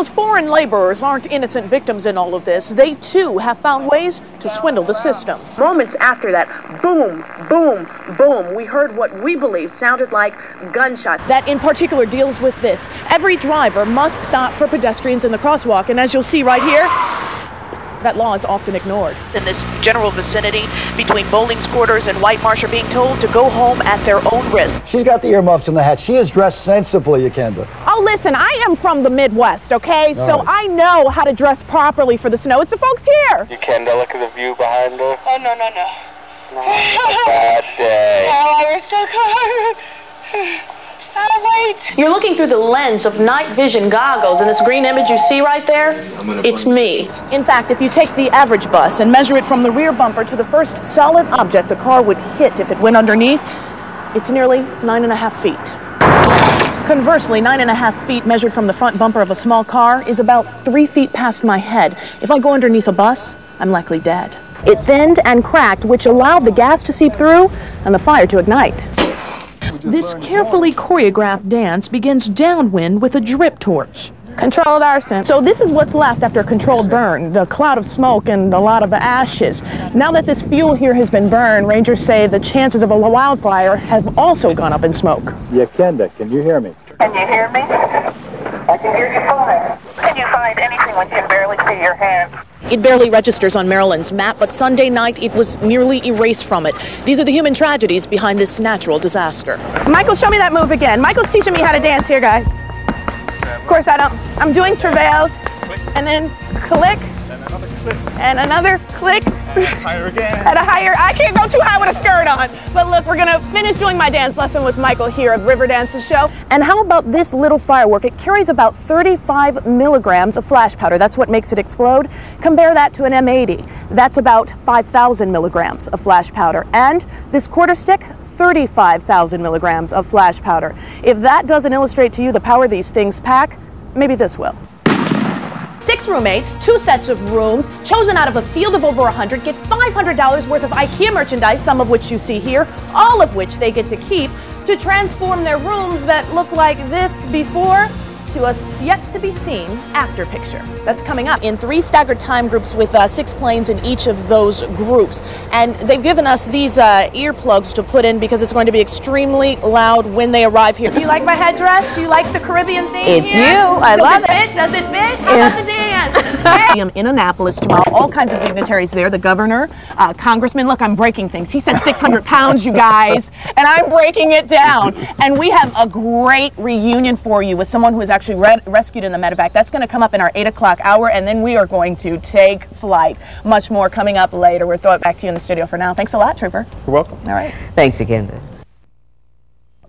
those foreign laborers aren't innocent victims in all of this. They too have found ways to swindle the system. Moments after that, boom, boom, boom, we heard what we believe sounded like gunshots. That in particular deals with this. Every driver must stop for pedestrians in the crosswalk, and as you'll see right here, that law is often ignored. In this general vicinity between Bowling's quarters and White Marsh are being told to go home at their own risk. She's got the earmuffs in the hat. She is dressed sensibly, Yakenda. Oh, listen, I am from the Midwest, okay? So I know how to dress properly for the snow. It's the folks here. Yakenda, look at the view behind her. Oh, no. No, it's a bad day. Oh, we're so cold. Oh, wait. You're looking through the lens of night vision goggles, and this green image you see right there, it's me. In fact, if you take the average bus and measure it from the rear bumper to the first solid object a car would hit if it went underneath, it's nearly 9.5 feet. Conversely, 9.5 feet measured from the front bumper of a small car is about 3 feet past my head. If I go underneath a bus, I'm likely dead. It thinned and cracked, which allowed the gas to seep through and the fire to ignite. This carefully choreographed dance begins downwind with a drip torch. Controlled arson. So this is what's left after a controlled burn, the cloud of smoke and a lot of ashes. Now that this fuel here has been burned, rangers say the chances of a wildfire have also gone up in smoke. Yakenda, can you hear me? Can you hear me? I can hear you fine. Can you find anything when you can barely see your hands? It barely registers on Maryland's map, but Sunday night it was nearly erased from it. These are the human tragedies behind this natural disaster. Michael, show me that move again. Michael's teaching me how to dance here, guys. Of course I don't. I'm doing travails, and then click, and another click, Higher again. at a higher. I can't go too high with a skirt on. But look, we're gonna finish doing my dance lesson with Michael here at River Dances Show. And how about this little firework? It carries about 35 milligrams of flash powder. That's what makes it explode. Compare that to an M80. That's about 5,000 milligrams of flash powder. And this quarter stick, 35,000 milligrams of flash powder. If that doesn't illustrate to you the power these things pack, maybe this will. 6 roommates, 2 sets of rooms, chosen out of a field of over 100, get $500 worth of IKEA merchandise, some of which you see here, all of which they get to keep, to transform their rooms that look like this before to a yet-to-be-seen after picture. That's coming up in 3 staggered time groups with 6 planes in each of those groups. And they've given us these earplugs to put in because it's going to be extremely loud when they arrive here. Do you like my headdress? Do you like the Caribbean theme It's here? you. I love it. Does it fit? How about the dance? I'm in Annapolis tomorrow. All kinds of dignitaries there. The governor, congressman. Look, I'm breaking things. He said 600 pounds, you guys, and I'm breaking it down. And we have a great reunion for you with someone who is actually rescued in the medevac. That's going to come up in our 8 o'clock hour, and then we are going to take flight. Much more coming up later. We'll throw it back to you in the studio for now. Thanks a lot, Trooper. You're welcome. All right. Thanks, Yakenda.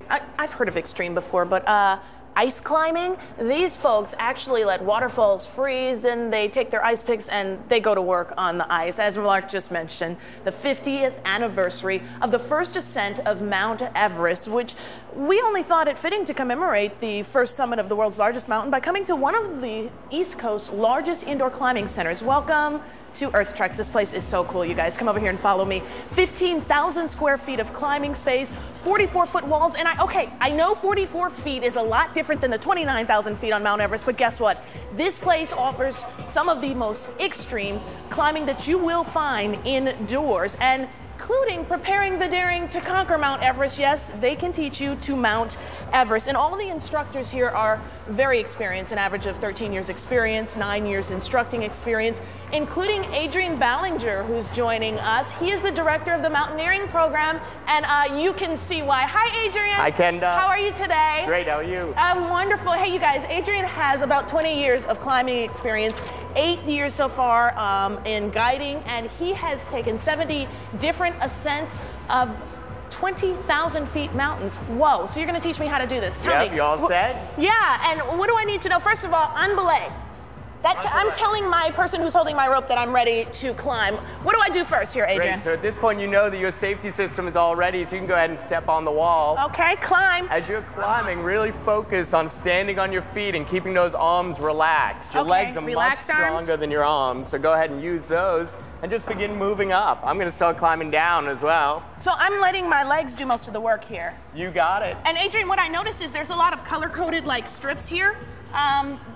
I've heard of extreme before, but ice climbing, these folks actually let waterfalls freeze, then they take their ice picks and they go to work on the ice. As Mark just mentioned, the 50th anniversary of the first ascent of Mount Everest, which we only thought it fitting to commemorate the first summit of the world's largest mountain by coming to one of the East Coast's largest indoor climbing centers. Welcome to Earth Treks. This place is so cool, you guys. Come over here and follow me. 15,000 square feet of climbing space, 44-foot walls, and I know 44 feet is a lot different than the 29,000 feet on Mount Everest, but guess what? This place offers some of the most extreme climbing that you will find indoors, and including preparing the daring to conquer Mount Everest. Yes, they can teach you to Mount Everest. And all the instructors here are very experienced, an average of 13 years experience, 9 years instructing experience, including Adrian Ballinger, who's joining us. He is the director of the mountaineering program, and you can see why. Hi, Adrian. Hi, Kenda. How are you today? Great, how are you? Wonderful. Hey, you guys, Adrian has about 20 years of climbing experience, 8 years so far in guiding, and he has taken 70 different ascents of 20,000 feet mountains. Whoa, so you're gonna teach me how to do this. Tell me. You all set? Yeah, and what do I need to know? First of all, unbelay. I'm telling my person who's holding my rope that I'm ready to climb. What do I do first here, Adrian? Great, so at this point you know that your safety system is all ready, so you can go ahead and step on the wall. Okay, climb. As you're climbing, really focus on standing on your feet and keeping those arms relaxed. Your legs are much stronger than your arms, so go ahead and use those and just begin moving up. I'm gonna start climbing down as well. So I'm letting my legs do most of the work here. You got it. And Adrian, what I noticed is there's a lot of color-coded like strips here.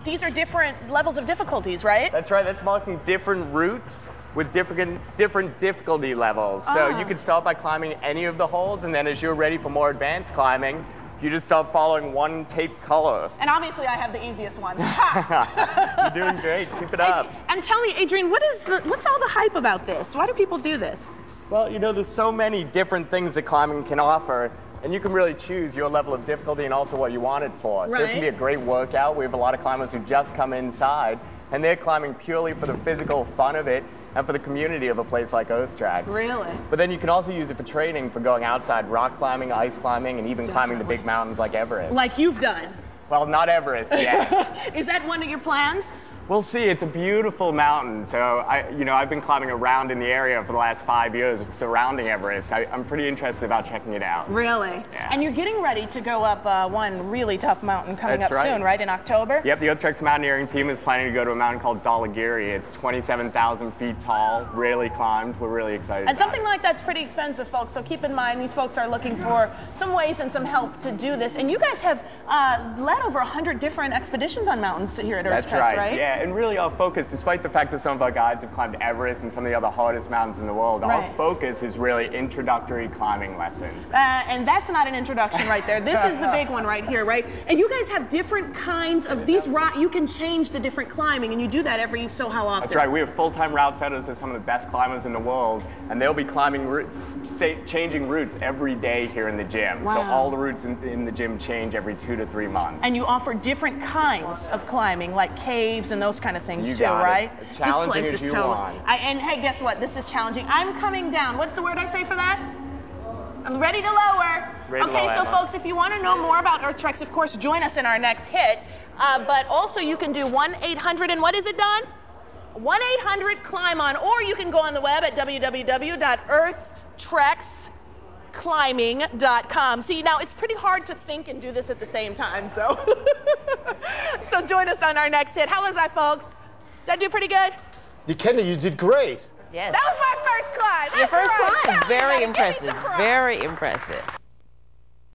these are different levels of difficulties, right? That's right. That's marking different routes with different difficulty levels. So you can start by climbing any of the holds, and then as you're ready for more advanced climbing, you just start following one tape color. And obviously I have the easiest one. You're doing great. Keep it up. And tell me, Adrian, what's all the hype about this? Why do people do this? Well, you know, there's so many different things that climbing can offer, and you can really choose your level of difficulty and also what you want it for. So it can be a great workout. We have a lot of climbers who just come inside, and they're climbing purely for the physical fun of it and for the community of a place like Earth Tracks. Really? But then you can also use it for training, for going outside, rock climbing, ice climbing, and even climbing the big mountains like Everest. Like you've done. Well, not Everest yet. Is that one of your plans? We'll see. It's a beautiful mountain. So I've been climbing around in the area for the last 5 years surrounding Everest. I'm pretty interested about checking it out. Really? Yeah. And you're getting ready to go up one really tough mountain coming up soon, right? In October? Yep, the Earth Tracks mountaineering team is planning to go to a mountain called Dhaulagiri. It's 27,000 feet tall, rarely climbed. We're really excited And something like that's pretty expensive, folks. So keep in mind, these folks are looking for some ways and some help to do this. And you guys have led over 100 different expeditions on mountains here at Earth Tracks, right? Yeah, and really our focus, despite the fact that some of our guides have climbed Everest and some of the other hardest mountains in the world, our focus is really introductory climbing lessons. And that's not an introduction right there. This is the big one right here, right? And you guys have different kinds of these rock. You can change the different climbing, and you do that every so how often. That's right. We have full-time route setters as some of the best climbers in the world, and they'll be climbing routes, changing routes every day here in the gym. Wow. So all the routes in the gym change every 2 to 3 months. And you offer different kinds of climbing, like caves and those kind of things too, got right? It. As challenging this place as is you want. And hey, guess what? This is challenging. I'm coming down. What's the word I say for that? I'm ready to lower. Okay, so folks, if you want to know more about Earth Tracks, of course, join us in our next hit. But also you can do 1-800, and what is it, Don? 1-800-CLIMB-ON, or you can go on the web at www.earthtracksclimbing.com. See, now it's pretty hard to think and do this at the same time, so so join us on our next hit. How was that, folks? Did I do pretty good? Kenny, you did great. Yes. That was my first climb. Your first right. climb. Very impressive. Very impressive.